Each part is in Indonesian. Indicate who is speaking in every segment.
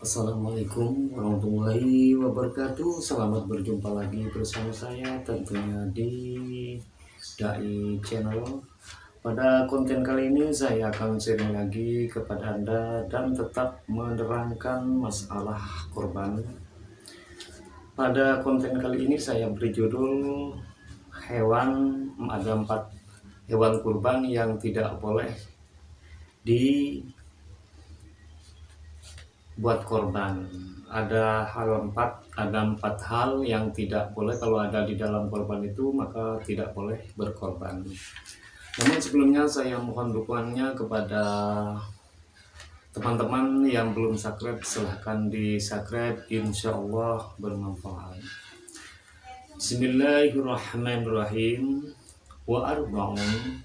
Speaker 1: Assalamualaikum warahmatullahi wabarakatuh. Selamat berjumpa lagi bersama saya tentunya di Dai Channel. Pada konten kali ini saya akan sharing lagi kepada Anda dan tetap menerangkan masalah korban. Pada konten kali ini saya beri judul ada 4 hewan kurban yang tidak boleh buat korban. Ada empat hal yang tidak boleh kalau ada di dalam korban itu, maka tidak boleh berkorban. Namun sebelumnya saya mohon dukungannya kepada teman-teman yang belum subscribe, silahkan di subscribe, insya Allah bermanfaat. Bismillahirrahmanirrahim. Wa arba'un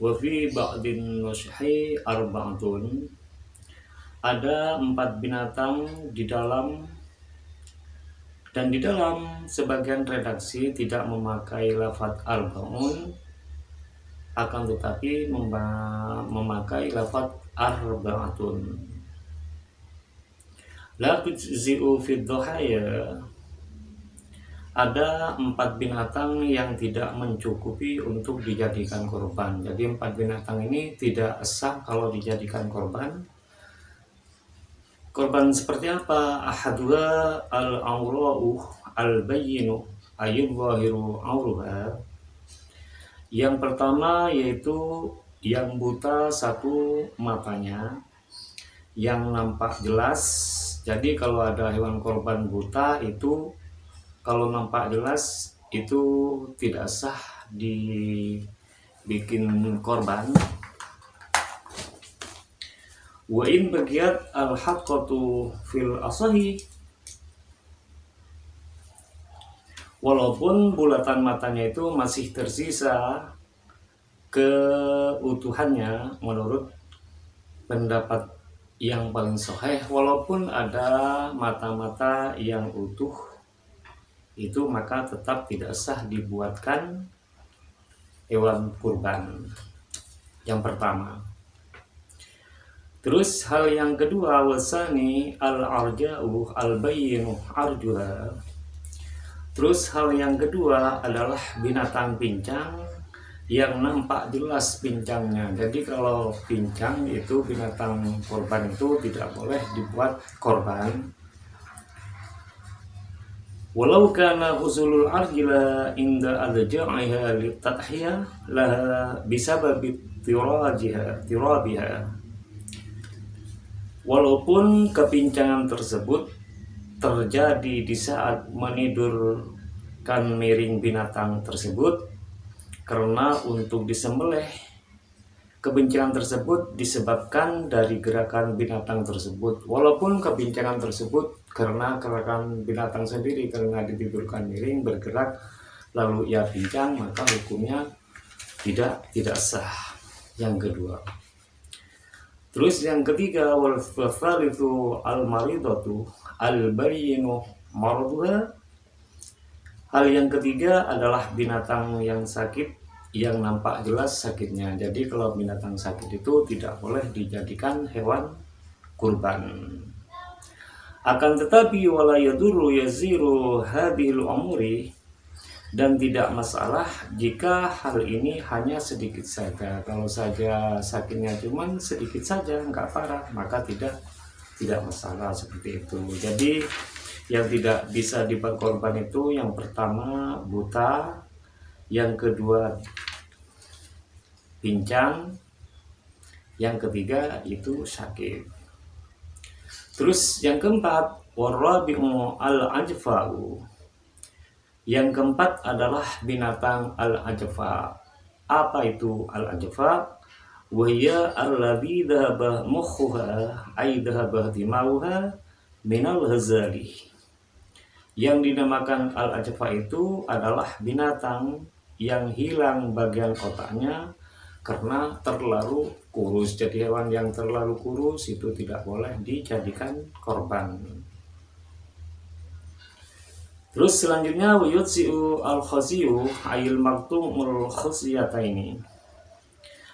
Speaker 1: wa fi ba'din nushi arba'atun. Ada 4 binatang di dalam sebagian redaksi tidak memakai lafaz arba'un, akan tetapi memakai lafaz arba'atun. La tujzi'u fid dhahaya. Ada 4 binatang yang tidak mencukupi untuk dijadikan korban. Jadi 4 binatang ini tidak sah kalau dijadikan korban. Korban seperti apa? Ahadua al-awra'u al-bayyinu ayyudhahiru awruha. Yang pertama yaitu yang buta satu matanya, yang nampak jelas. Jadi kalau ada hewan korban buta itu, kalau nampak jelas itu tidak sah dibikin korban. Wa in bagiyat al-haqqatu fil asahi. Walaupun bulatan matanya itu masih tersisa keutuhannya menurut pendapat yang paling sahih, walaupun ada mata-mata yang utuh itu, maka tetap tidak sah dibuatkan hewan kurban. Yang pertama. Terus hal yang kedua, wasani al-arja'u al-bayyinu arjuha. Terus hal yang kedua adalah binatang pincang yang nampak jelas pincangnya. Jadi kalau pincang itu binatang korban itu tidak boleh dibuat korban. Walau kana husulul arjila inda adja'iha litadhiyah laha bisababi tirabiha. Walaupun kepincangan tersebut terjadi di saat menidurkan miring binatang tersebut, karena untuk disembelih kepincangan tersebut disebabkan dari gerakan binatang tersebut. Walaupun kepincangan tersebut karena gerakan binatang sendiri, karena ditidurkan miring bergerak lalu ia pincang, maka hukumnya tidak sah. Yang kedua. Terus yang ketiga, wal tsalitsu al maridatu al bayyinu maradha. Hal yang ketiga adalah binatang yang sakit yang nampak jelas sakitnya. Jadi kalau binatang sakit itu tidak boleh dijadikan hewan kurban. Akan tetapi wala yadurru yaziru hadhil umuri, dan tidak masalah jika hal ini hanya sedikit saja. Kalau saja sakitnya cuman sedikit saja, nggak parah, maka tidak masalah seperti itu. Jadi yang tidak bisa dikorban itu yang pertama buta, yang kedua pincang, yang ketiga itu sakit. Terus yang keempat, warabi'u al-ajfa'u. Yang keempat adalah binatang al-ajfa. Apa itu al-ajfa? Wa hiya alladhi dhahaba mukhuha ay dhahaba dimauha minal ghazali. Yang dinamakan al-ajfa itu adalah binatang yang hilang bagian otaknya karena terlalu kurus. Jadi hewan yang terlalu kurus itu tidak boleh dijadikan korban. Terus selanjutnya wayutsi'u al-khaziyu ayil maktumul khaziyataini.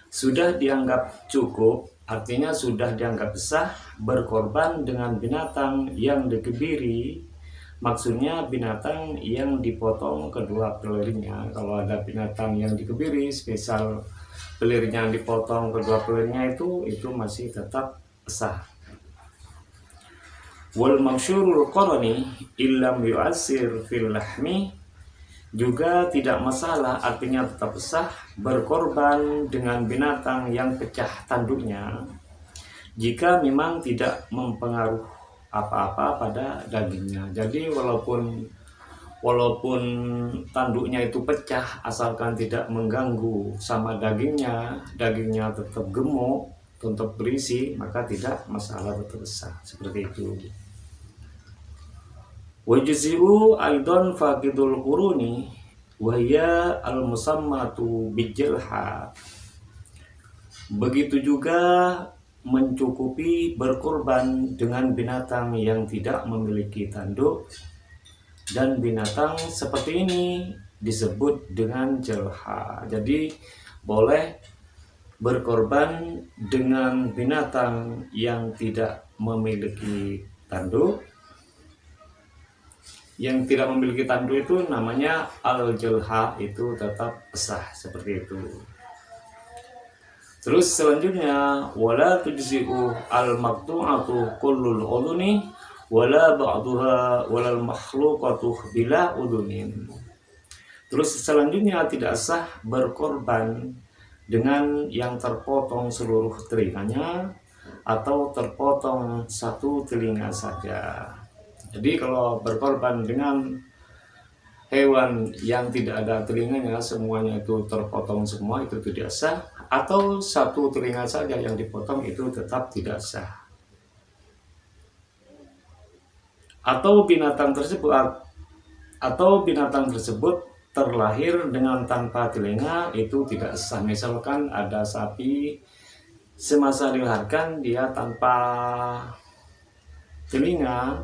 Speaker 1: Sudah dianggap cukup artinya sudah dianggap sah berkorban dengan binatang yang dikebiri. Maksudnya binatang yang dipotong kedua pelirinya. Kalau ada binatang yang dikebiri, spesial pelirnya yang dipotong kedua pelirnya itu masih tetap sah. Wal masyurul qarani illam yu'assir fil lahmi, juga tidak masalah, artinya tetap sah berkorban dengan binatang yang pecah tanduknya jika memang tidak mempengaruhi apa-apa pada dagingnya. Jadi walaupun tanduknya itu pecah, asalkan tidak mengganggu sama dagingnya tetap gemuk, tetap berisi, maka tidak masalah, tetap sah. Seperti itu. Wajzi'u aidan faqidul quruni wa hiya al-musammatu bijalha. Begitu juga mencukupi berkorban dengan binatang yang tidak memiliki tanduk, dan binatang seperti ini disebut dengan jelha. Jadi boleh berkorban dengan binatang yang tidak memiliki tanduk. Yang tidak memiliki tanduk itu namanya al-jelha, itu tetap sah seperti itu. Terus selanjutnya, wala tujzi'u al-maqtu'atu kullul udhuni wala ba'duha walal makhluqatu bila udhunin. Terus selanjutnya, tidak sah berkorban dengan yang terpotong seluruh telinganya atau terpotong satu telinga saja. Jadi kalau berkorban dengan hewan yang tidak ada telinganya, semuanya itu terpotong semua, itu tidak sah. Atau satu telinga saja yang dipotong, itu tetap tidak sah. Atau binatang tersebut terlahir dengan tanpa telinga, itu tidak sah. Misalkan ada sapi, semasa dilahirkan dia tanpa telinga,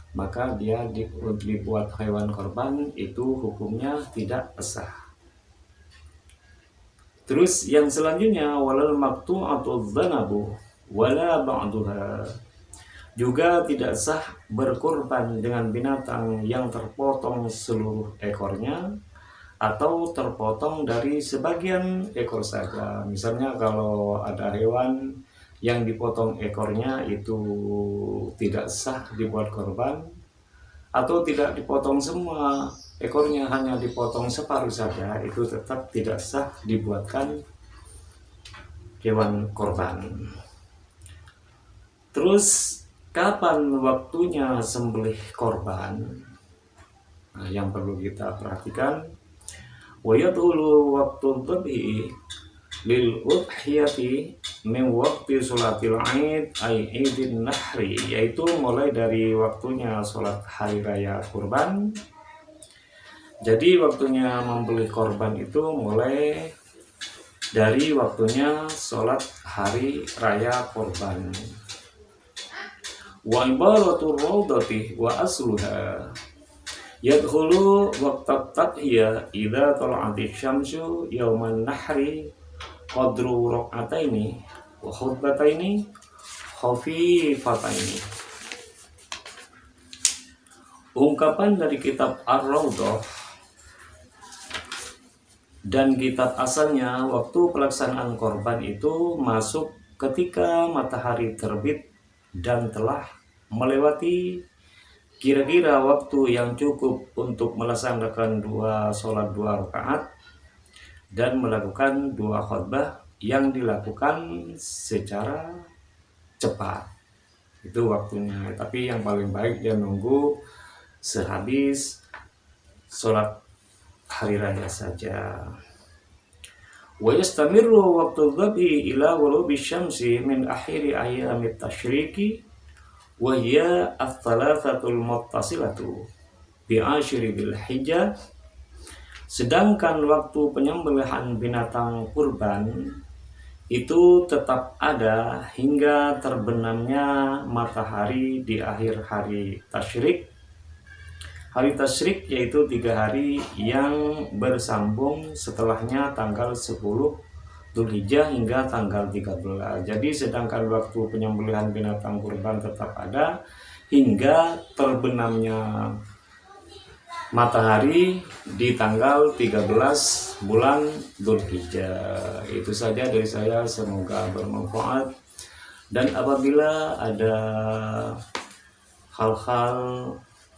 Speaker 1: maka dia dibuat hewan korban, itu hukumnya tidak sah. Terus yang selanjutnya, walal maqtu'atu dzanabu wala ba'duha, juga tidak sah berkorban dengan binatang yang terpotong seluruh ekornya atau terpotong dari sebagian ekor saja. Misalnya kalau ada hewan yang dipotong ekornya, itu tidak sah dibuat korban, atau tidak dipotong semua ekornya, hanya dipotong separuh saja, itu tetap tidak sah dibuatkan hewan korban. Terus kapan waktunya sembelih korban? Nah, yang perlu kita perhatikan, wa yadhulu waqtu dhabhi lil udhiyati min waqti sholatil Aid ay Idin Nahri, yaitu mulai dari waktunya sholat hari raya kurban. Jadi waktunya membeli korban itu mulai dari waktunya sholat hari raya kurban. Wa ibaratul rawdati wa asluha yadkhulu waqtat tadhiya idza tala'ati syamsu yauman nahri qadru raq'ataini wa khutbataini khafifataini. Ungkapan dari kitab Ar-Rawdah dan kitab asalnya, waktu pelaksanaan korban itu masuk ketika matahari terbit dan telah melewati kira-kira waktu yang cukup untuk melaksanakan sholat 2 rakaat dan melakukan 2 khutbah yang dilakukan secara cepat. Itu waktunya. Tapi yang paling baik dia nunggu sehabis sholat hari raya saja. Wa yastamirru waqtu dhabhi ila ghurubi syamsi min akhiri ayyamit tasyriki wa hiya ats-tsalatsatul muttasilatu bi asyri dzil hijjah. Sedangkan waktu penyembelihan binatang kurban itu tetap ada hingga terbenamnya matahari di akhir hari tasyrik. Hari tasyrik yaitu 3 hari yang bersambung setelahnya tanggal 10 Dzulhijjah hingga tanggal 13. Jadi sedangkan waktu penyembelihan binatang kurban tetap ada hingga terbenamnya matahari di tanggal 13 bulan Dzulhijjah. Itu saja dari saya, semoga bermanfaat. Dan apabila ada hal-hal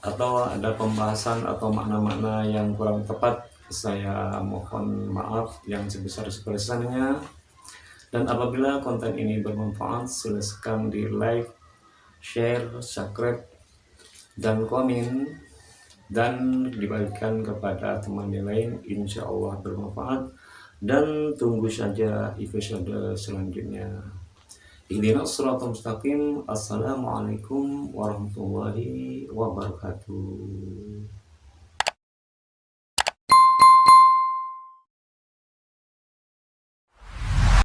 Speaker 1: atau ada pembahasan atau makna-makna yang kurang tepat, saya mohon maaf yang sebesar-besarnya. Dan apabila konten ini bermanfaat, silakan di like, share, subscribe, dan komen, dan dibagikan kepada teman yang lain. Insya Allah bermanfaat. Dan tunggu saja episode selanjutnya. Ihdinas shiratal mustaqim. Assalamualaikum warahmatullahi wabarakatuh.